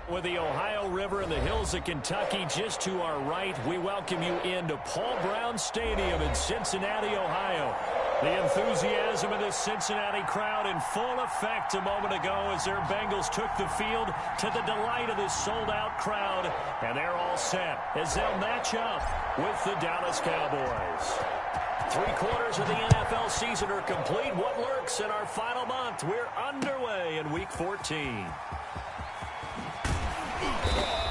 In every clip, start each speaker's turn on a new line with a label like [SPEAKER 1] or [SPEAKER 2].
[SPEAKER 1] With the Ohio River and the hills of Kentucky just to our right, we welcome you into Paul Brown Stadium in Cincinnati, Ohio. The enthusiasm of this Cincinnati crowd in full effect a moment ago as their Bengals took the field to the delight of this sold-out crowd. And they're all set as they'll match up with the Dallas Cowboys. 3/4 of the NFL season are complete. What lurks in our final month? We're underway in Week 14.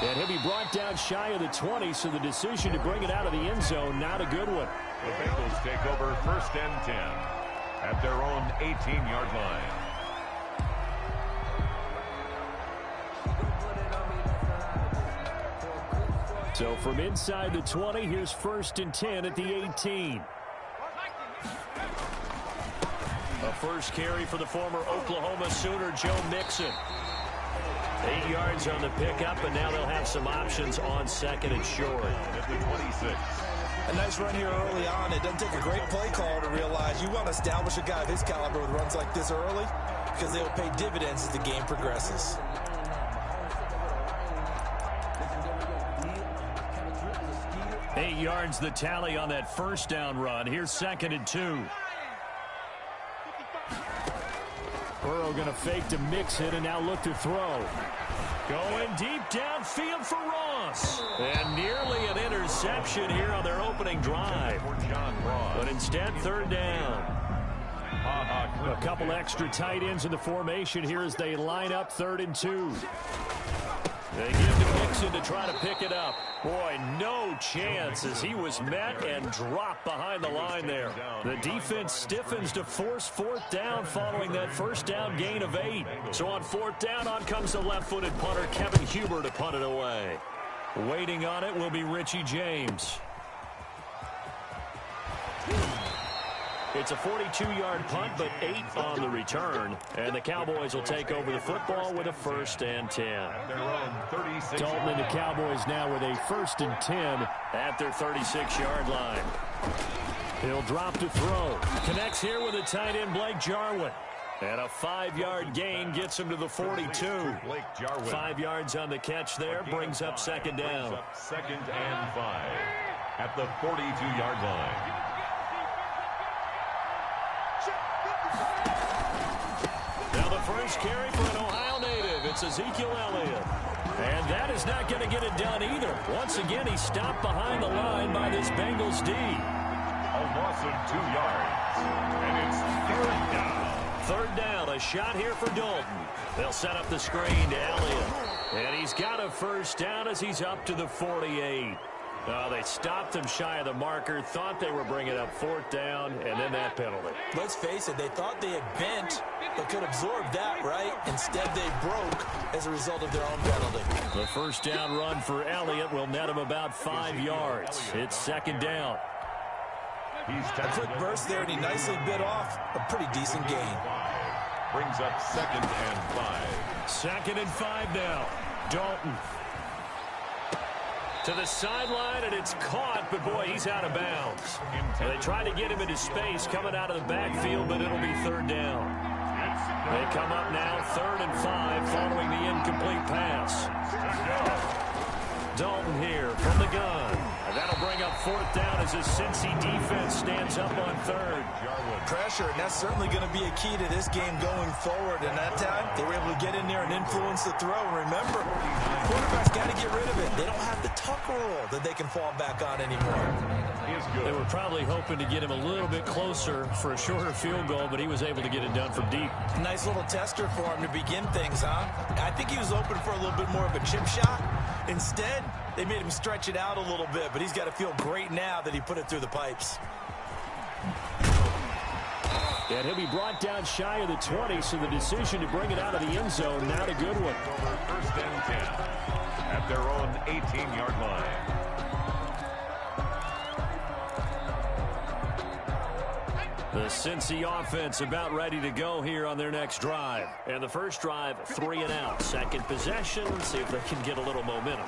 [SPEAKER 1] And he'll be brought down shy of the 20, so the decision to bring it out of the end zone, not a good one.
[SPEAKER 2] The Bengals take over 1st and 10 at their own 18-yard line.
[SPEAKER 1] So from inside the 20, here's 1st and 10 at the 18. A first carry for the former Oklahoma Sooner, Joe Mixon. 8 yards on the pickup, and now they'll have some options on 2nd and short.
[SPEAKER 2] At the 26.
[SPEAKER 3] A nice run here early on. It doesn't take a great play call to realize you want to establish a guy of his caliber with runs like this early because they will pay dividends as the game progresses.
[SPEAKER 1] Eight yards the tally on that first down run. Here's 2nd and 2. Burrow going to fake to Mixon and now look to throw. Going deep downfield for Ross. And nearly an interception here on their opening drive. But instead, 3rd down. A couple extra tight ends in the formation here as they line up 3rd and 2. They give to Mixon to try to pick it up. Boy, no chance as he was met and dropped behind the line there. The defense stiffens to force 4th down following that first down gain of 8. So on 4th down, on comes the left-footed punter, Kevin Huber, to punt it away. Waiting on it will be Richie James. It's a 42-yard punt, but 8 on the return. And the Cowboys will take over the football with a 1st and 10. Dalton and the Cowboys now with a 1st and 10 at their 36-yard line. He'll drop to throw. Connects here with a tight end, Blake Jarwin. And a 5-yard gain gets him to the 42. 5 yards on the catch there, brings up 2nd down.
[SPEAKER 2] 2nd and 5 at the 42-yard line.
[SPEAKER 1] Now the first carry for an Ohio native. It's Ezekiel Elliott. And that is not going to get it done either. Once again, he's stopped behind the line by this Bengals D.
[SPEAKER 2] A loss of 2 yards. And it's 3rd down.
[SPEAKER 1] 3rd down, a shot here for Dalton. They'll set up the screen to Elliott. And he's got a 1st down as he's up to the 48. They stopped him shy of the marker, thought they were bringing up 4th down, and then that penalty.
[SPEAKER 3] Let's face it, they thought they had bent, but could absorb that, right? Instead, they broke as a result of their own penalty.
[SPEAKER 1] The 1st down run for Elliott will net him about 5 yards. It's 2nd down.
[SPEAKER 3] A quick burst there, and he nicely bit off a pretty decent gain.
[SPEAKER 2] Brings up 2nd and 5.
[SPEAKER 1] 2nd and 5 now. Dalton. To the sideline, and it's caught, but boy, he's out of bounds. They tried to get him into space coming out of the backfield, but it'll be 3rd down. They come up now 3rd and 5 following the incomplete pass. Dalton here from the gun. And that'll bring up 4th down as the Cincy defense stands up on 3rd.
[SPEAKER 3] Pressure, and that's certainly going to be a key to this game going forward. And that time, they were able to get in there and influence the throw. And remember, quarterback's got to get rid of it. They don't have the tuck roll that they can fall back on anymore.
[SPEAKER 1] They were probably hoping to get him a little bit closer for a shorter field goal, but he was able to get it done from deep.
[SPEAKER 3] Nice little tester for him to begin things, huh? I think he was open for a little bit more of a chip shot. Instead, they made him stretch it out a little bit, but he's got to feel great now that he put it through the pipes.
[SPEAKER 1] And he'll be brought down shy of the 20, so the decision to bring it out of the end zone, not a good one.
[SPEAKER 2] 1st and 10 at their own 18-yard line.
[SPEAKER 1] The Cincy offense about ready to go here on their next drive. And the first drive, 3 and out. Second possession, see if they can get a little momentum.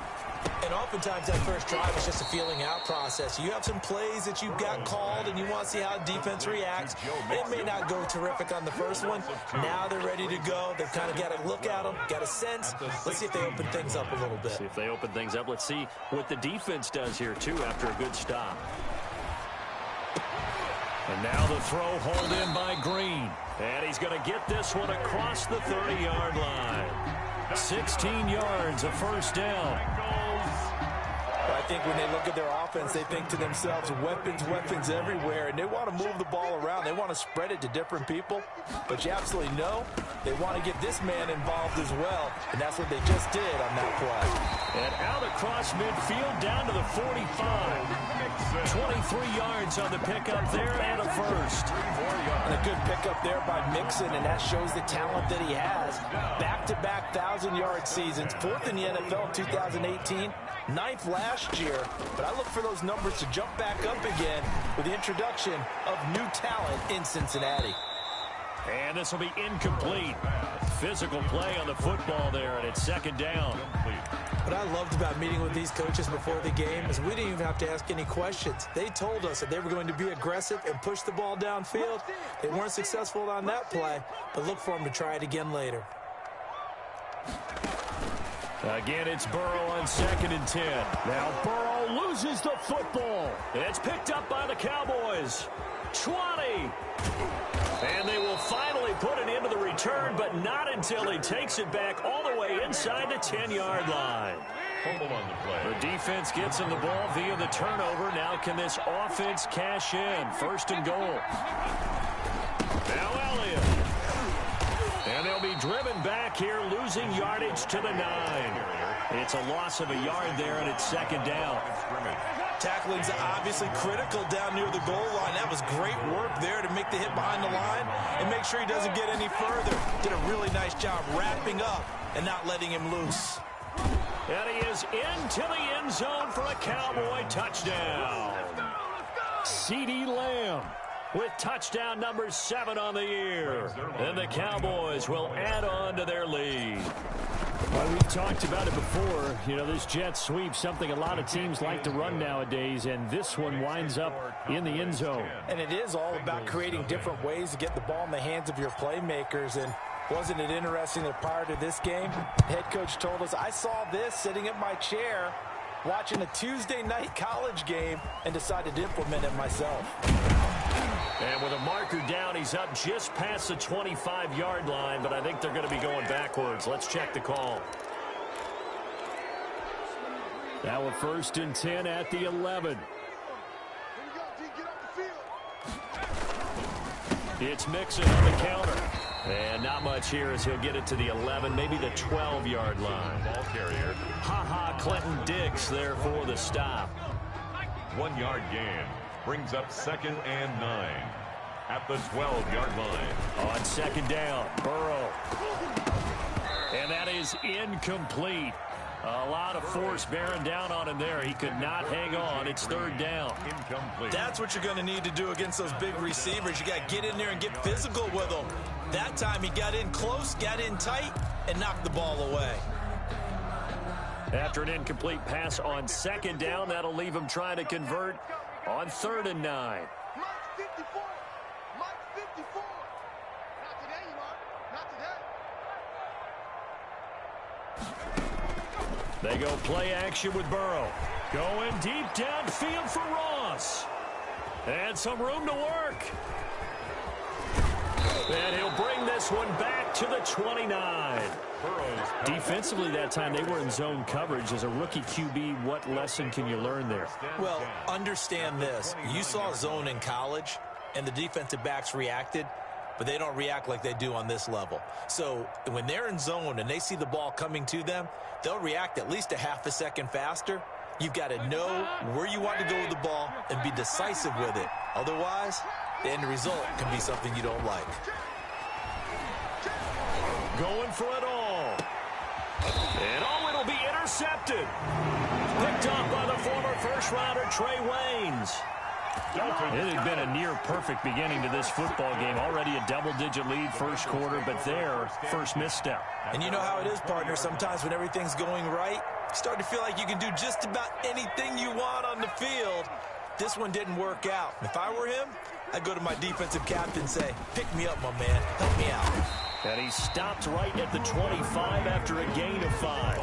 [SPEAKER 3] And oftentimes that first drive is just a feeling out process. You have some plays that you've got called and you want to see how defense reacts. It may not go terrific on the first one. Now they're ready to go. They've kind of got to look at them, got a sense. Let's see if they open things up a little bit.
[SPEAKER 1] See if they open things up. Let's see what the defense does here, too, after a good stop. And now the throw hauled in by Green. And he's going to get this one across the 30-yard line. 16 yards, a first down.
[SPEAKER 3] I think when they look at their offense, they think to themselves, weapons, weapons everywhere, and they want to move the ball around. They want to spread it to different people, but you absolutely know they want to get this man involved as well, and that's what they just did on that play.
[SPEAKER 1] And out across midfield down to the 45. 23 yards on the pickup there and a first.
[SPEAKER 3] And a good pickup there by Mixon, and that shows the talent that he has. Back-to-back 1,000-yard seasons, 4th in the NFL in 2018, 9th last year. But I look for those numbers to jump back up again with the introduction of new talent in Cincinnati.
[SPEAKER 1] And this will be incomplete. Physical play on the football there, and it's second down.
[SPEAKER 3] What I loved about meeting with these coaches before the game is we didn't even have to ask any questions. They told us that they were going to be aggressive and push the ball downfield. They weren't successful on that play, but look for them to try it again later.
[SPEAKER 1] Again, it's Burrow on 2nd and 10. Now Burrow loses the football. It's picked up by the Cowboys. 20. And they will finally put it into the return, but not until he takes it back all the way inside the 10-yard line.
[SPEAKER 2] Fumble on the play.
[SPEAKER 1] The defense gets him the ball via the turnover. Now can this offense cash in? 1st and goal. Now Elliott. And they'll be driven back here, losing yardage to the 9. It's a loss of a yard there, and it's second down.
[SPEAKER 3] Tackling's obviously critical down near the goal line. That was great work there to make the hit behind the line and make sure he doesn't get any further. Did a really nice job wrapping up and not letting him loose.
[SPEAKER 1] And he is into the end zone for a Cowboy touchdown. CeeDee Lamb with touchdown number 7 on the year. And the Cowboys will add on to their lead.
[SPEAKER 4] Well, we've talked about it before. You know, this jet sweep, something a lot of teams like to run nowadays, and this one winds up in the end zone.
[SPEAKER 3] And it is all about creating different ways to get the ball in the hands of your playmakers. And wasn't it interesting that prior to this game, the head coach told us, I saw this sitting in my chair watching a Tuesday night college game and decided to implement it myself.
[SPEAKER 1] And with a marker down, he's up just past the 25-yard line, but I think they're going to be going backwards. Let's check the call.
[SPEAKER 4] Now a 1st and 10 at the 11.
[SPEAKER 1] It's Mixon on the counter. And not much here as he'll get it to the 11, maybe the 12-yard line.
[SPEAKER 2] Ball carrier.
[SPEAKER 1] Ha-ha, Clinton Dix there for the stop.
[SPEAKER 2] 1-yard gain. Brings up 2nd and 9 at the 12-yard line.
[SPEAKER 1] On 2nd down, Burrow. And that is incomplete. A lot of force bearing down on him there. He could not hang on. It's 3rd down.
[SPEAKER 2] Incomplete.
[SPEAKER 3] That's what you're going to need to do against those big receivers. You got to get in there and get physical with them. That time he got in close, got in tight, and knocked the ball away.
[SPEAKER 1] After an incomplete pass on 2nd down, that'll leave him trying to convert on 3rd and 9. They go play action with Burrow. Going deep downfield for Ross. And some room to work. And he'll bring this one back to the 29.
[SPEAKER 4] Defensively that time, they were in zone coverage. As a rookie QB, what lesson can you learn there?
[SPEAKER 3] Well, understand this. You saw zone in college, and the defensive backs reacted, but they don't react like they do on this level. So when they're in zone and they see the ball coming to them, they'll react at least a half a second faster. You've got to know where you want to go with the ball and be decisive with it. Otherwise, the end result can be something you don't like.
[SPEAKER 1] Going for it all. And it'll be intercepted. Picked up by the former first-rounder Trey Waynes.
[SPEAKER 4] It had been a near-perfect beginning to this football game. Already a double-digit lead first quarter, but their first misstep.
[SPEAKER 3] And you know how it is, partner. Sometimes when everything's going right, you start to feel like you can do just about anything you want on the field. This one didn't work out. If I were him, I'd go to my defensive captain and say, pick me up, my man. Help me out.
[SPEAKER 4] And he stopped right at the 25 after a gain of 5.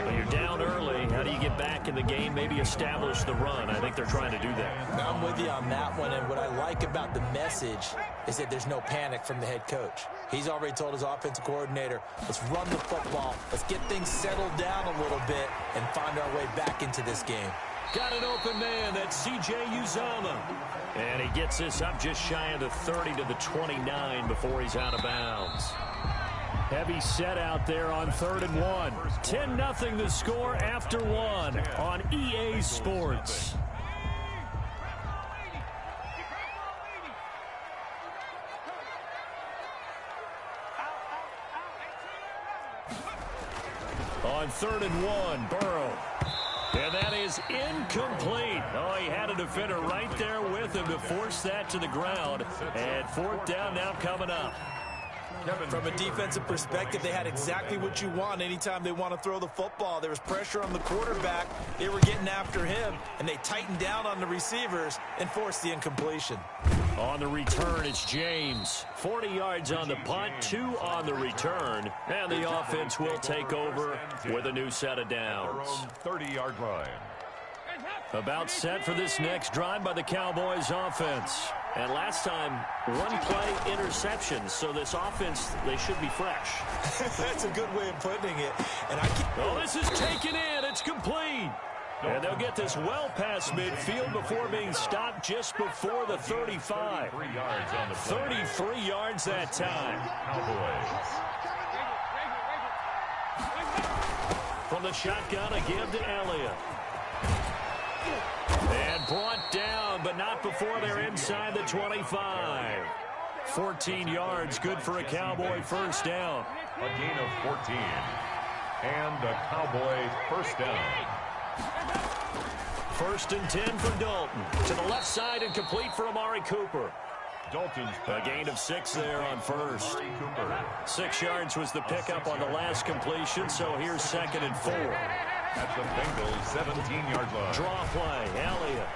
[SPEAKER 4] When you're down early, how do you get back in the game, maybe establish the run? I think they're trying to do that.
[SPEAKER 3] I'm with you on that one, and what I like about the message is that there's no panic from the head coach. He's already told his offensive coordinator, let's run the football, let's get things settled down a little bit and find our way back into this game.
[SPEAKER 1] Got an open man. That's C.J. Uzomah.
[SPEAKER 4] And he gets this up just shy of the 30 to the 29 before he's out of bounds. Heavy set out there on 3rd and 1. 10-0 the score after 1 on EA Sports. On 3rd and 1, Burrow. And that is incomplete. Oh, he had a defender right there with him to force that to the ground. And 4th down now coming up.
[SPEAKER 3] From a defensive perspective, they had exactly what you want anytime they want to throw the football. There was pressure on the quarterback. They were getting after him, and they tightened down on the receivers and forced the incompletion.
[SPEAKER 4] On the return, it's James. 40 yards on the punt, 2 on the return. And the offense will take over with a new set of downs.
[SPEAKER 2] 30-yard line.
[SPEAKER 4] About set for this next drive by the Cowboys offense. And last time, 1 play interception. So this offense, they should be fresh.
[SPEAKER 3] That's a good way of putting it. And
[SPEAKER 4] this is taken in. It's complete. And they'll get this well past midfield before being stopped just before the 35. 33 yards that time. From the shotgun, a give to Elliott. And brought down, but not before they're inside the 25. 14 yards, good for a Cowboy first down.
[SPEAKER 2] A gain of 14. And a Cowboy first down.
[SPEAKER 4] 1st and 10 for Dalton. To the left side and complete for Amari Cooper.
[SPEAKER 2] Dalton's
[SPEAKER 4] a gain of 6 there on first. 6 yards was the pickup on the last completion, so here's 2nd and 4.
[SPEAKER 2] At the Bengals 17-yard line.
[SPEAKER 4] Draw play, Elliott.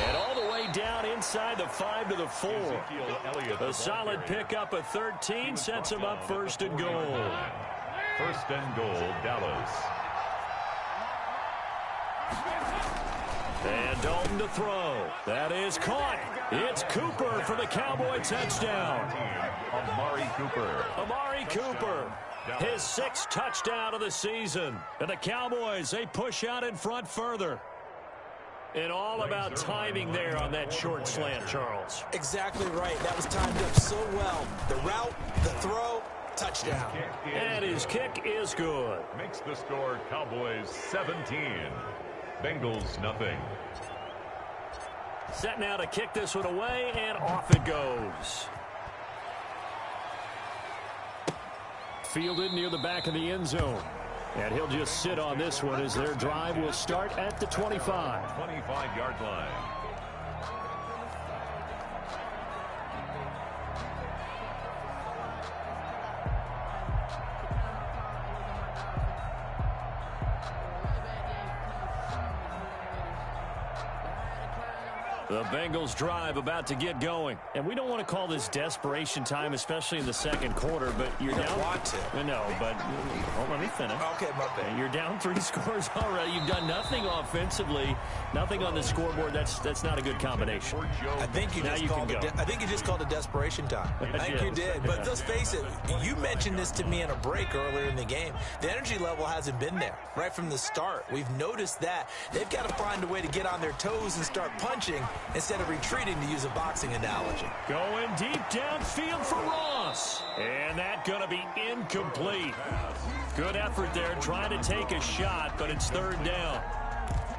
[SPEAKER 4] And all the way down inside the 5 to the 4. A solid pickup of 13 sets him up 1st and goal.
[SPEAKER 2] 1st and goal, Dallas.
[SPEAKER 4] And Dalton to throw. That is caught. It's Cooper for the Cowboy touchdown.
[SPEAKER 2] Amari Cooper.
[SPEAKER 4] Amari Cooper. His 6th touchdown of the season. And the Cowboys, they push out in front further. And all about timing there on that short slant, Charles.
[SPEAKER 3] Exactly right. That was timed up so well. The route, the throw, touchdown.
[SPEAKER 4] And his kick is good.
[SPEAKER 2] Makes the score Cowboys 17. Bengals nothing.
[SPEAKER 4] Set now to kick this one away, and off it goes. Fielded near the back of the end zone. And he'll just sit on this one as their drive will start at the 25.
[SPEAKER 2] 25-yard line.
[SPEAKER 4] The Bengals drive about to get going. And we don't want to call this desperation time, especially in the 2nd quarter, but you're down.
[SPEAKER 3] Don't want to.
[SPEAKER 4] No, but let me finish.
[SPEAKER 3] Okay, my bad.
[SPEAKER 4] You're down 3 scores already. You've done nothing offensively, nothing on the scoreboard. That's not a good combination.
[SPEAKER 3] I think you just called it desperation time. I think you did. But let's face it, you mentioned this to me in a break earlier in the game. The energy level hasn't been there right from the start. We've noticed that. They've got to find a way to get on their toes and start punching instead of retreating, to use a boxing analogy.
[SPEAKER 4] Going deep downfield for Ross. And that going to be incomplete. Good effort there, trying to take a shot, but it's 3rd down.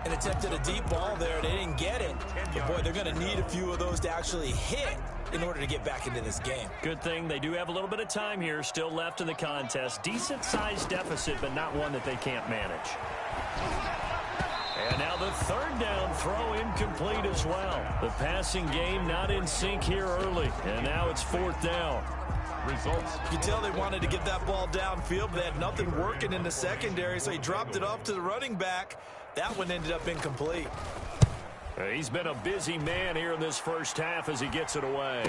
[SPEAKER 3] And attempted a deep ball there. They didn't get it. But, boy, they're going to need a few of those to actually hit in order to get back into this game.
[SPEAKER 4] Good thing they do have a little bit of time here still left in the contest. Decent-sized deficit, but not one that they can't manage. And now the third down throw incomplete as well. The passing game not in sync here early. And now it's fourth down.
[SPEAKER 3] Results. You can tell they wanted to get that ball downfield, but they had nothing working in the secondary, so he dropped it off to the running back. That one ended up incomplete.
[SPEAKER 4] He's been a busy man here in this first half as he gets it away.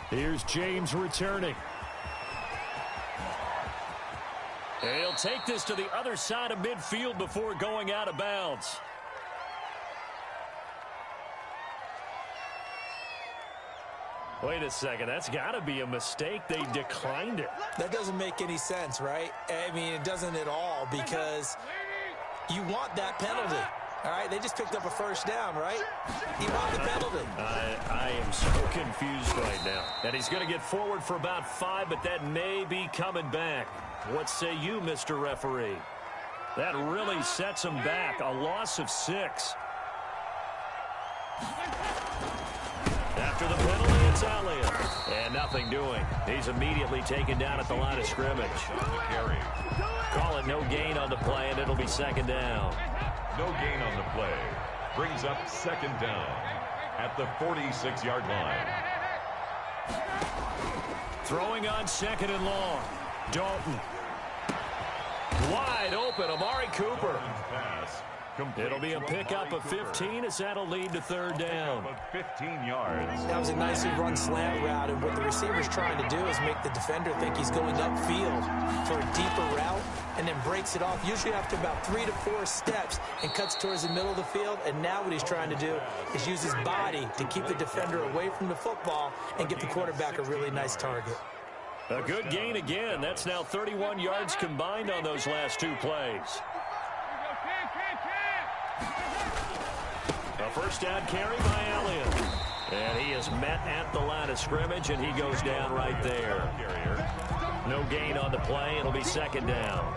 [SPEAKER 4] Here's James returning. And he'll take this to the other side of midfield before going out of bounds. Wait a second, that's got to be a mistake. They declined it.
[SPEAKER 3] That doesn't make any sense, right? I mean, it doesn't at all, because you want that penalty. All right, they just picked up a first down, right? You want the penalty.
[SPEAKER 4] I am so confused right now. And he's going to get forward for about 5, but that may be coming back. What say you, Mr. Referee? That really sets him back. A loss of 6. After the penalty, it's Elliott. And nothing doing. He's immediately taken down at the line of scrimmage. Call it no gain on the play, and it'll be second down.
[SPEAKER 2] No gain on the play. Brings up second down at the 46-yard line.
[SPEAKER 4] Throwing on second and long. Dalton. Wide open, Amari Cooper.
[SPEAKER 2] Pass.
[SPEAKER 4] It'll be a pickup of 15 as that'll lead to third down.
[SPEAKER 2] 15 yards.
[SPEAKER 3] That was a nicely run slant route, and what the receiver's trying to do is make the defender think he's going upfield for a deeper route, and then breaks it off, usually after about 3 to 4 steps, and cuts towards the middle of the field. And now what he's trying to do is use his body to keep the defender away from the football and get the quarterback a really nice target.
[SPEAKER 4] A good gain again. That's now 31 yards combined on those last 2 plays. A first down carry by Elliott. And he is met at the line of scrimmage, and he goes down right there. No gain on the play. It'll be second down.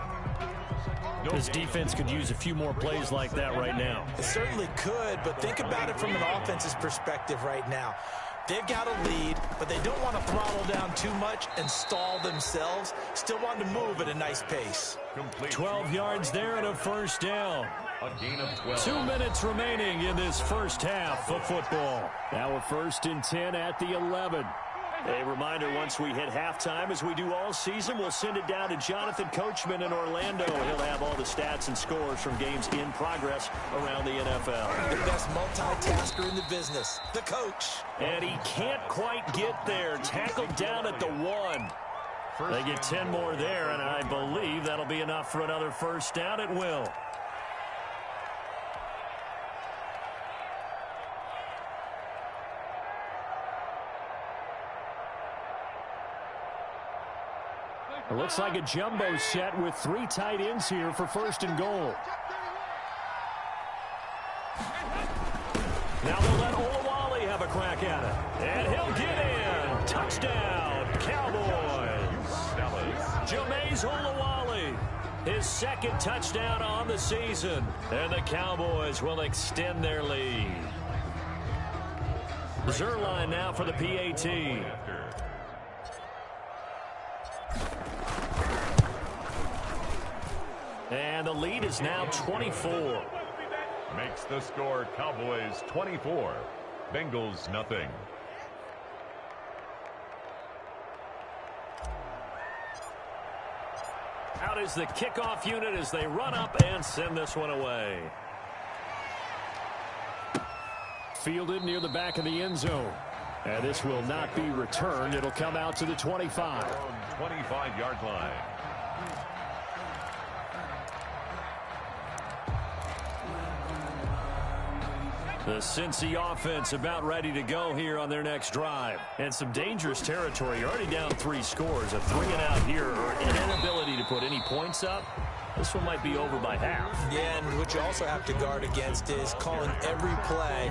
[SPEAKER 4] This defense could use a few more plays like that right now.
[SPEAKER 3] It certainly could, but think about it from an offense's perspective right now. They've got a lead, but they don't want to throttle down too much and stall themselves. Still want to move at a nice pace.
[SPEAKER 4] 12 yards there and a first down.
[SPEAKER 2] A gain of 12.
[SPEAKER 4] 2 minutes remaining in this first half of football. Now we're first and 10 at the 11. A reminder, once we hit halftime, as we do all season, we'll send it down to Jonathan Coachman in Orlando. He'll have all the stats and scores from games in progress around the NFL.
[SPEAKER 3] The best multitasker in the business, the coach.
[SPEAKER 4] And he can't quite get there. Tackled down at the 1. They get 10 more there, and I believe that'll be enough for another first down. It will. It looks like a jumbo set with 3 tight ends here for first and goal. Now they'll let Olawale have a crack at it. And he'll get in. Touchdown, Cowboys. Jameis Olawale, his second touchdown on the season. And the Cowboys will extend their lead. Zerline now for the PAT. And the lead is now 24.
[SPEAKER 2] Makes the score Cowboys 24. Bengals nothing.
[SPEAKER 4] Out is the kickoff unit as they run up and send this one away. Fielded near the back of the end zone. And this will not be returned. It'll come out to the 25.
[SPEAKER 2] 25-yard line.
[SPEAKER 4] The Cincy offense about ready to go here on their next drive. And some dangerous territory. You're already down 3 scores. A 3-and-out here, or an inability to put any points up. This one might be over by half.
[SPEAKER 3] Yeah, and what you also have to guard against is calling every play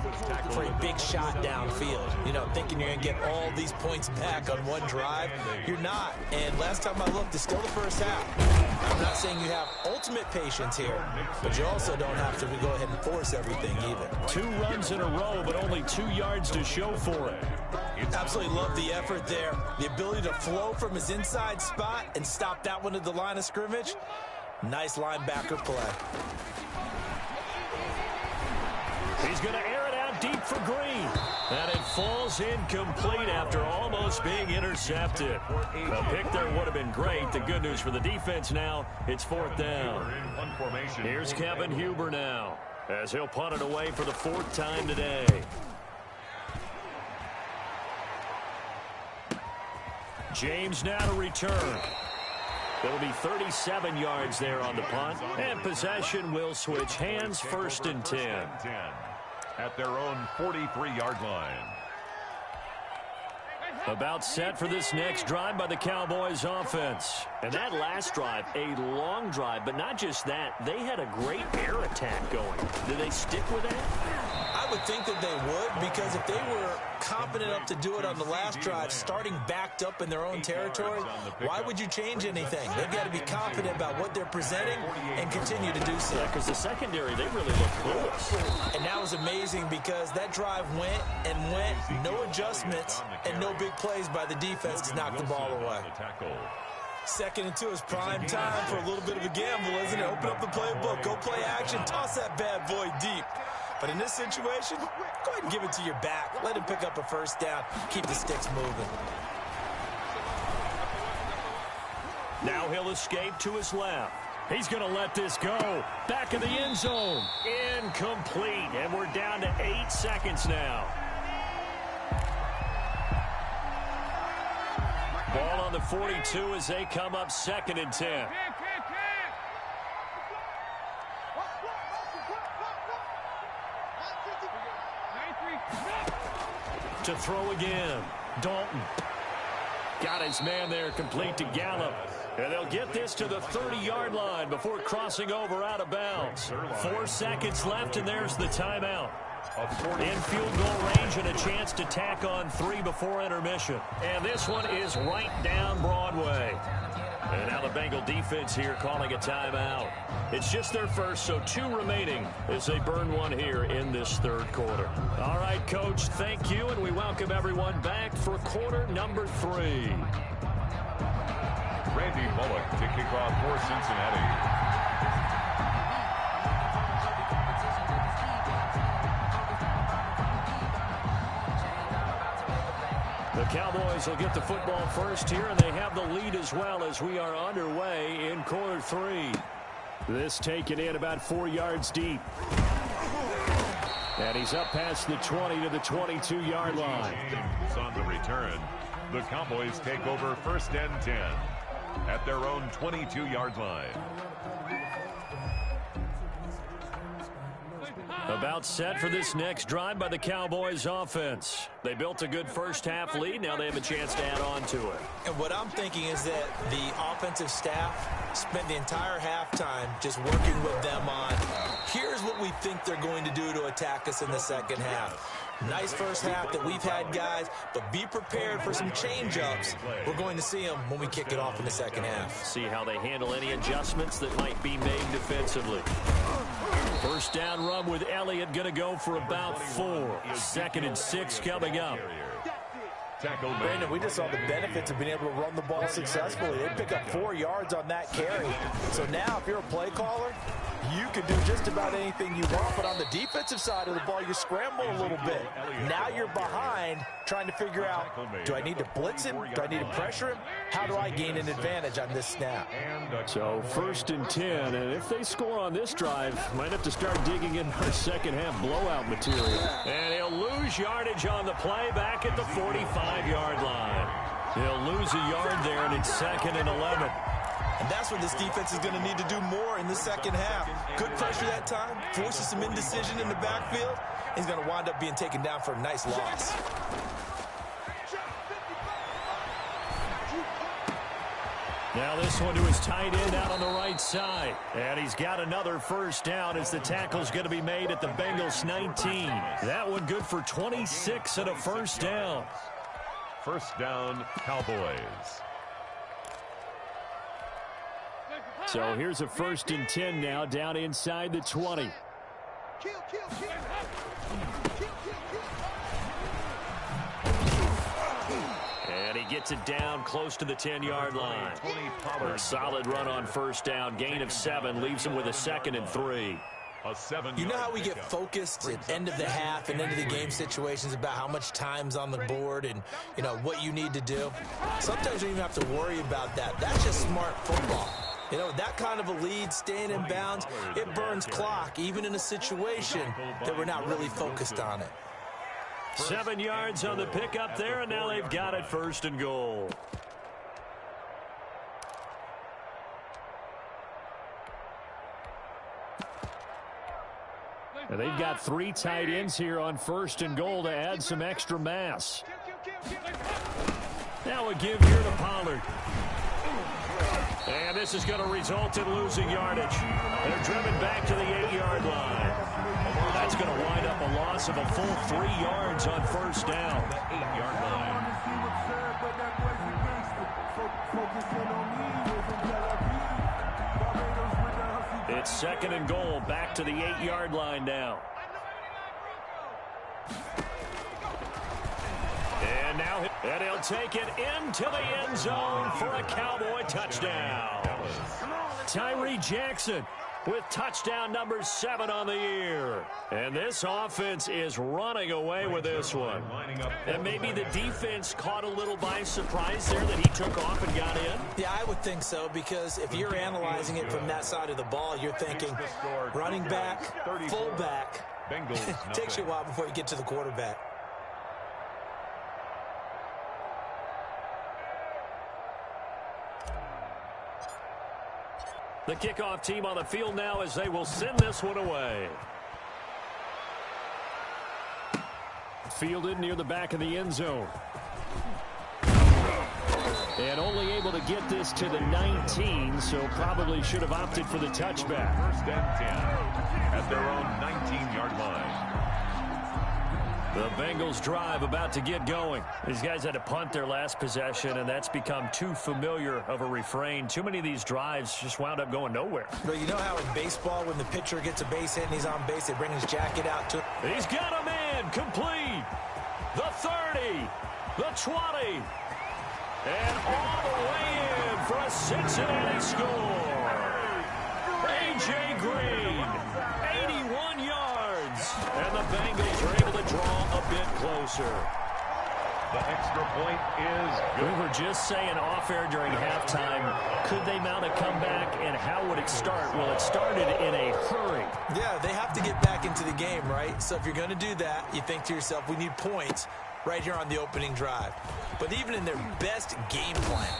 [SPEAKER 3] for a big shot downfield. You know, thinking you're going to get all these points back on one drive. You're not. And last time I looked, it's still the first half. I'm not saying you have ultimate patience here, but you also don't have to go ahead and force everything either.
[SPEAKER 4] 2 runs in a row, but only 2 yards to show for it.
[SPEAKER 3] Absolutely love the effort there. The ability to flow from his inside spot and stop that one at the line of scrimmage. Nice linebacker play.
[SPEAKER 4] He's going to air it out deep for Green. And it falls incomplete after almost being intercepted. A pick there would have been great. The good news for the defense now, it's fourth down. Here's Kevin Huber now, as he'll punt it away for the fourth time today. James now to return. It'll be 37 yards there on the punt. And possession will switch hands, first and 10.
[SPEAKER 2] At their own 43-yard line.
[SPEAKER 4] About set for this next drive by the Cowboys offense. And that last drive, a long drive, but not just that. They had a great air attack going. Did they stick with that?
[SPEAKER 3] I would think that they would, because if they were confident enough to do it on the last drive, starting backed up in their own territory, why would you change anything? They've got to be confident about what they're presenting and continue to do so.
[SPEAKER 4] Yeah, because the secondary, they really looked clueless.
[SPEAKER 3] And that was amazing because that drive went and went, no adjustments and no big plays by the defense to knock the ball away. Second and 2 is prime time for a little bit of a gamble, isn't it? Open up the playbook, go play action, toss that bad boy deep. But in this situation, go ahead and give it to your back. Let him pick up a first down. Keep the sticks moving.
[SPEAKER 4] Now he'll escape to his left. He's going to let this go. Back in the end zone. Incomplete. And we're down to 8 seconds now. Ball on the 42 as they come up second and 10. To throw again. Dalton. Got his man there, complete to Gallup. And they'll get this to the 30-yard line before crossing over out of bounds. 4 seconds left, and there's the timeout. In field goal range and a chance to tack on 3 before intermission. And this one is right down Broadway. And now the Bengal defense here calling a timeout. It's just their first, so 2 remaining as they burn one here in this third quarter. All right, Coach, thank you, and we welcome everyone back for quarter number 3.
[SPEAKER 2] Randy Bullock to kick off for Cincinnati.
[SPEAKER 4] The Cowboys will get the football first here, and they have the lead as well as we are underway in quarter 3. This taken in about 4 yards deep. And he's up past the 20 to the 22-yard line.
[SPEAKER 2] On the return, the Cowboys take over first and 10 at their own 22-yard line.
[SPEAKER 4] About set for this next drive by the Cowboys offense. They built a good first-half lead. Now they have a chance to add on to it.
[SPEAKER 3] And what I'm thinking is that the offensive staff spent the entire halftime just working with them on, here's what we think they're going to do to attack us in the second half. Nice first half that we've had, guys, but be prepared for some change-ups. We're going to see them when we kick it off in the second half.
[SPEAKER 4] See how they handle any adjustments that might be made defensively. First down run with Elliott, going to go for about 4. Second and 6 coming up.
[SPEAKER 3] Brandon, we just saw the benefits of being able to run the ball successfully. They pick up 4 yards on that carry. So now if you're a play caller, you can do just about anything you want. But on the defensive side of the ball, you scramble a little bit. Now you're behind trying to figure out, do I need to blitz him? Do I need to pressure him? How do I gain an advantage on this snap?
[SPEAKER 4] So first and 10, and if they score on this drive, might have to start digging in our second half blowout material. And he'll lose yardage on the play back at the 45-yard line. He'll lose a yard there, and it's second and 11.
[SPEAKER 3] And that's what this defense is going to need to do more in the second half. Good pressure that time, forces some indecision in the backfield. He's going to wind up being taken down for a nice loss.
[SPEAKER 4] Now this one to his tight end out on the right side. And he's got another first down as the tackle's going to be made at the Bengals 19. That one good for 26 and a first down.
[SPEAKER 2] First down, Cowboys.
[SPEAKER 4] So here's a first and 10 now down inside the 20. And he gets it down close to the 10-yard line. A solid run on first down. Gain of 7 leaves him with a second and 3.
[SPEAKER 2] A 7-yard
[SPEAKER 3] You know how we get
[SPEAKER 2] pickup.
[SPEAKER 3] focused at end of the half and end of the game situations about how much time's on the board and, you know, what you need to do? Sometimes you don't even have to worry about that. That's just smart football. You know, that kind of a lead, staying in bounds, it burns clock, even in a situation that we're not really focused on it.
[SPEAKER 4] 7 yards on the pickup there, and now they've got it 1st and goal. And they've got 3 tight ends here on 1st and goal to add some extra mass. Now a give here to Pollard. And this is going to result in losing yardage. They're driven back to the 8-yard line. That's going to wind up a loss of a full 3 yards on 1st down.
[SPEAKER 2] The 8-yard line.
[SPEAKER 4] It's 2nd and goal, back to the 8-yard line now. And now he'll take it into the end zone for a Cowboy touchdown. Tyree Jackson with touchdown number 7 on the year. And this offense is running away with this one. And maybe the defense caught a little by surprise there that he took off and got in.
[SPEAKER 3] Yeah, I would think so, because if you're analyzing it from that side of the ball, you're thinking running back, fullback. It takes you a while before you get to the quarterback.
[SPEAKER 4] The kickoff team on the field now as they will send this one away. Fielded near the back of the end zone. And only able to get this to the 19, so probably should have opted for the touchback.
[SPEAKER 2] 1st and 10 at their own 19-yard line.
[SPEAKER 4] The Bengals drive about to get going. These guys had to punt their last possession, and that's become too familiar of a refrain. Too many of these drives just wound up going nowhere.
[SPEAKER 3] But you know how in baseball, when the pitcher gets a base hit and he's on base, they bring his jacket out to...
[SPEAKER 4] He's got a man complete. The 30, the 20, and all the way in for a Cincinnati score. A.J. Green, 81 yards, and the Bengals are able to draw a bit closer.
[SPEAKER 2] The extra point is good.
[SPEAKER 4] We were just saying off-air during halftime, could they mount a comeback, and how would it start? Well, it started in a hurry.
[SPEAKER 3] Yeah, they have to get back into the game, right? So if you're going to do that, you think to yourself, we need points right here on the opening drive. But even in their best game plan,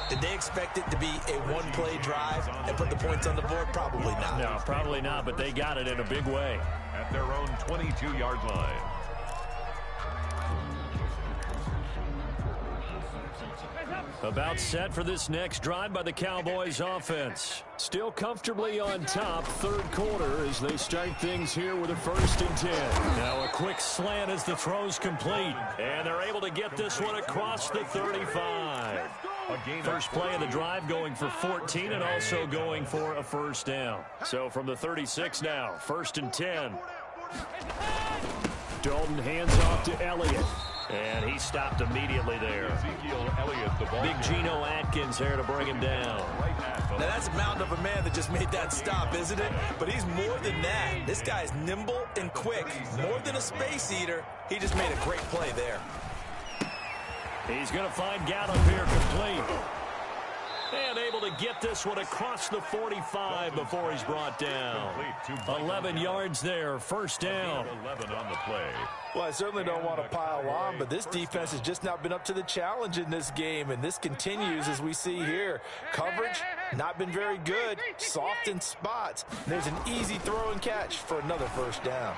[SPEAKER 3] did they expect it to be a one-play drive and put the points on the board? Probably not.
[SPEAKER 4] No, probably not, but they got it in a big way.
[SPEAKER 2] At their own 22-yard line.
[SPEAKER 4] About set for this next drive by the Cowboys offense. Still comfortably on top, 3rd quarter, as they start things here with a 1st and 10. Now a quick slant as the throw's complete. And they're able to get this one across the 35. First play of the drive going for 14 and also going for a 1st down. So from the 36 now, 1st and 10. Dalton hands off to Elliott. And he stopped immediately there.
[SPEAKER 2] Ezekiel Elliott, the ball.
[SPEAKER 4] Big Geno Atkins there to bring him down.
[SPEAKER 3] Now that's a mountain of a man that just made that stop, isn't it? But he's more than that. This guy's nimble and quick. More than a space eater. He just made a great play there.
[SPEAKER 4] He's going to find Gallup here complete. And able to get this one across the 45 before he's brought down. 11 yards there, 1st down.
[SPEAKER 2] 11 on the play.
[SPEAKER 3] Well, I certainly don't want to pile on, but this defense has just not been up to the challenge in this game, and this continues as we see here. Coverage, not been very good, soft in spots. There's an easy throw and catch for another 1st down.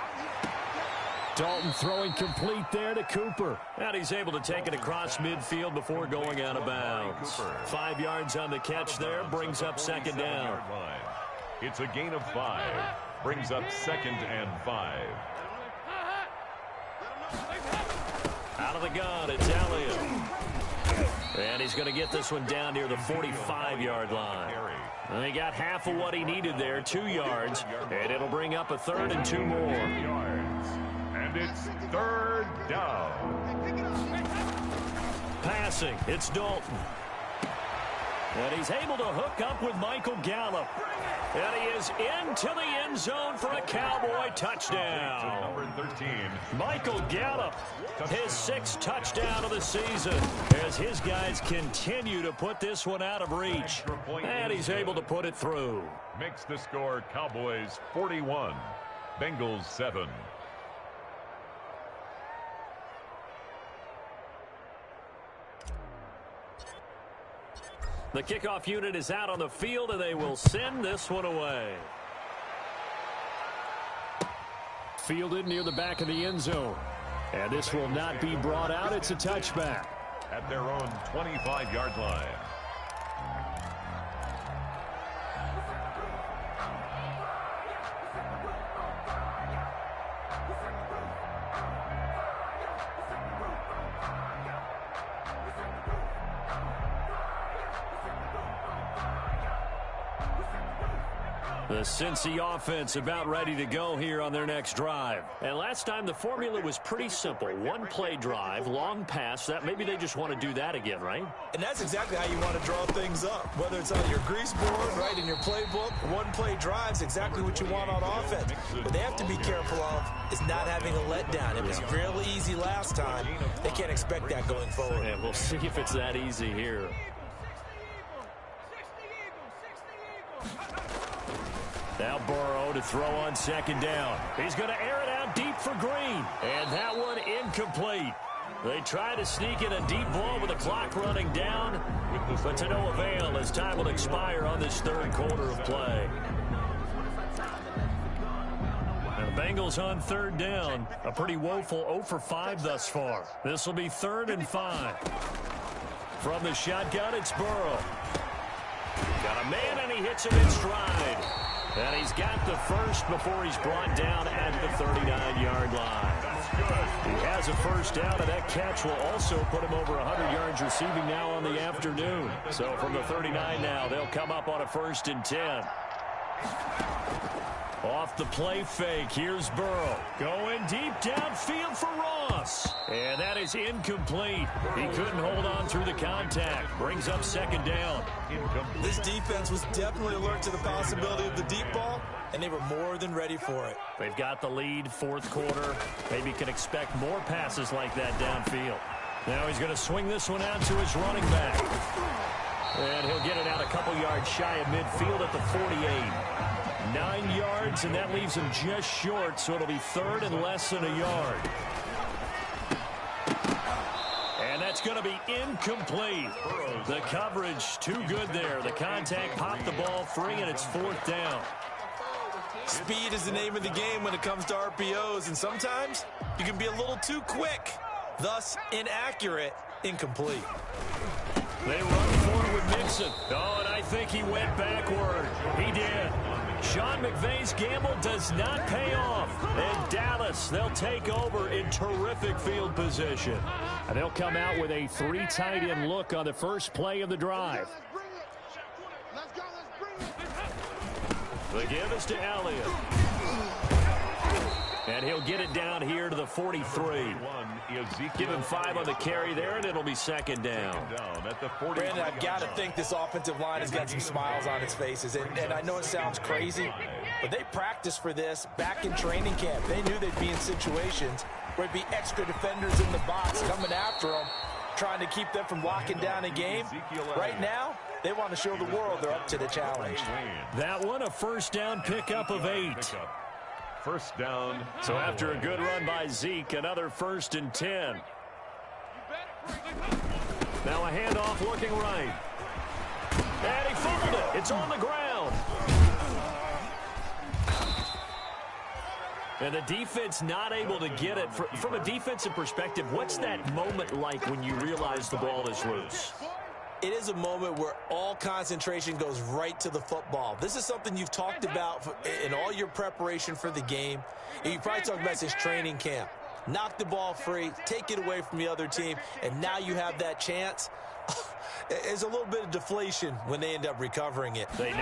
[SPEAKER 4] Dalton throwing complete there to Cooper. And he's able to take it across midfield before going out of bounds. 5 yards on the catch there, brings up 2nd down.
[SPEAKER 2] It's a gain of 5, brings up 2nd and 5.
[SPEAKER 4] Out of the gun, it's Elliott. And he's going to get this one down near the 45-yard line. And he got half of what he needed there, 2 yards. And it'll bring up a 3rd and 2 more.
[SPEAKER 2] And it's 3rd down.
[SPEAKER 4] Passing, it's Dalton. And he's able to hook up with Michael Gallup. And he is into the end zone for a Cowboy touchdown.
[SPEAKER 2] Number 13.
[SPEAKER 4] Michael Gallup, his 6th touchdown of the season, as his guys continue to put this one out of reach. And he's able to put it through.
[SPEAKER 2] Makes the score Cowboys 41, Bengals 7.
[SPEAKER 4] The kickoff unit is out on the field, and they will send this one away. Fielded near the back of the end zone. And this will not be brought out. It's a touchback.
[SPEAKER 2] At their own 25-yard line.
[SPEAKER 4] The Cincy offense about ready to go here on their next drive. And last time the formula was pretty simple. One play drive, long pass. That maybe they just want to do that again, right?
[SPEAKER 3] And that's exactly how you want to draw things up. Whether it's on your grease board, right, in your playbook, one play drives exactly what you want on offense. What they have to be careful of is not having a letdown. It was really easy last time. They can't expect that going forward.
[SPEAKER 4] And we'll see if it's that easy here. Now Burrow to throw on 2nd down. He's going to air it out deep for Green. And that one incomplete. They try to sneak in a deep ball with the clock running down, but to no avail as time will expire on this 3rd quarter of play. And the Bengals on 3rd down. A pretty woeful 0 for 5 thus far. This will be 3rd and 5. From the shotgun, it's Burrow. Got a man, and he hits him in stride. And he's got the first before he's brought down at the 39-yard line. He has a first down, and that catch will also put him over 100 yards receiving now on the afternoon. So from the 39 now, they'll come up on a 1st and 10. Off the play fake, here's Burrow. Going deep downfield for Ross. And that is incomplete. He couldn't hold on through the contact. Brings up 2nd down.
[SPEAKER 3] This defense was definitely alert to the possibility of the deep ball, and they were more than ready for it.
[SPEAKER 4] They've got the lead, 4th quarter. Maybe can expect more passes like that downfield. Now he's going to swing this one out to his running back. And he'll get it out a couple yards shy of midfield at the 48. 9 yards, and that leaves him just short, so it'll be 3rd and less than a yard. And that's going to be incomplete. The coverage too good there. The contact popped the ball free, and it's 4th down.
[SPEAKER 3] Speed is the name of the game when it comes to RPOs, and sometimes you can be a little too quick, thus inaccurate, incomplete.
[SPEAKER 4] They run forward with Mixon. Oh, and I think he went backward. He did. Sean McVay's gamble does not pay off. And Dallas, they'll take over in terrific field position. And they'll come out with a 3 tight end look on the first play of the drive. The give is to Elliott. And he'll get it down here to the 43. Give him 5 on the carry there, and it'll be 2nd down.
[SPEAKER 3] Brandon, I've got to think this offensive line has got some smiles on its faces. And I know it sounds crazy, but they practiced for this back in training camp. They knew they'd be in situations where it'd be extra defenders in the box coming after them, trying to keep them from locking down a game. Right now, they want to show the world they're up to the challenge.
[SPEAKER 4] That one, a 1st down pickup of 8.
[SPEAKER 2] 1st down.
[SPEAKER 4] So after a good run by Zeke, another 1st and 10. Now a handoff looking right. And he fumbled it. It's on the ground. And the defense not able to get it. From a defensive perspective, what's that moment like when you realize the ball is loose?
[SPEAKER 3] It is a moment where all concentration goes right to the football. This is something you've talked about in all your preparation for the game. And you probably talked about since training camp. Knock the ball free, take it away from the other team, and now you have that chance. There's a little bit of deflation when they end up recovering it.
[SPEAKER 4] They knock